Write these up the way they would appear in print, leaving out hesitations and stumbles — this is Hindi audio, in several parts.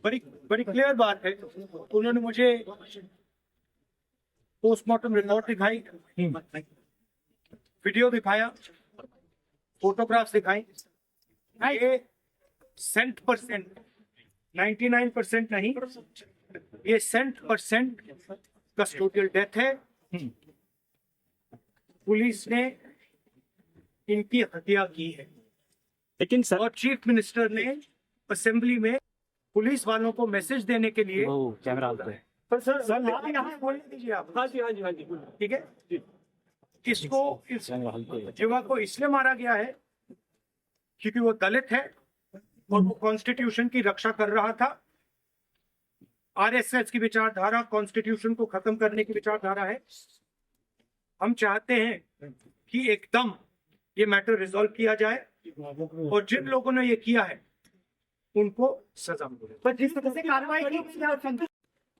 बड़ी बड़ी क्लियर बात है। उन्होंने मुझे पोस्टमार्टम रिपोर्ट दिखाई, वीडियो दिखाया, फोटोग्राफ्स दिखाई। ये 100%, 99% नहीं, ये 100% कस्टोडियल डेथ है। पुलिस ने इनकी हत्या की है। लेकिन सर, और चीफ मिनिस्टर ने असेंबली में पुलिस वालों को मैसेज देने के लिए कैमरा सर यहाँ बोलने दीजिए आप। हाँ जी, हाँ जी, हाँ जी। ठीक है, इसको इस युवक को इसलिए मारा गया है क्योंकि वो दलित है और वो कॉन्स्टिट्यूशन की रक्षा कर रहा था। आरएसएस की विचारधारा कॉन्स्टिट्यूशन को खत्म करने की विचारधारा है। हम चाहते हैं कि एकदम ये मैटर रिजॉल्व किया जाए और जिन लोगों ने ये किया है उनको सजा मिले। पर जिस तरह से कार्रवाई की,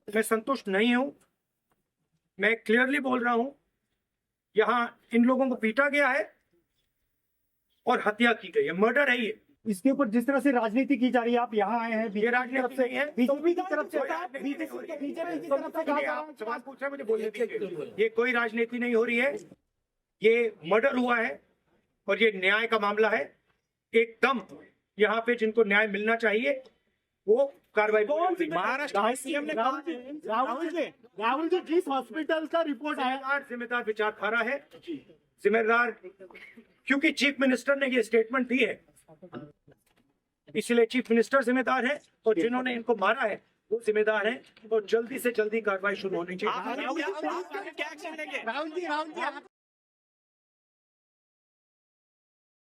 मैं संतुष्ट नहीं हूं। मैं क्लियरली बोल रहा हूं, यहाँ इन लोगों को पीटा गया है और हत्या की गई है, मर्डर है ये। इसके ऊपर जिस तरह से राजनीति की जा रही है, आप यहाँ आए हैं ये राजनीति से है, बीजेपी की तरफ से, बीजेपी की तरफ से सवाल पूछा, मुझे बोलने दीजिए। ये कोई राजनीति नहीं हो रही है, ये मर्डर हुआ है और ये न्याय का मामला है। एकदम यहाँ पे जिनको न्याय मिलना चाहिए वो कार्रवाई। महाराष्ट्र सीएम ने राहुल जी जिस हॉस्पिटल का रिपोर्ट आया, जिम्मेदार विचारधारा है, जिम्मेदार, क्योंकि चीफ मिनिस्टर ने ये स्टेटमेंट दी है इसलिए चीफ मिनिस्टर जिम्मेदार है और जिन्होंने इनको मारा है वो जिम्मेदार है और जल्दी से जल्दी कार्रवाई शुरू होनी चाहिए। क्या एक्शन लेंगे? राहुल जी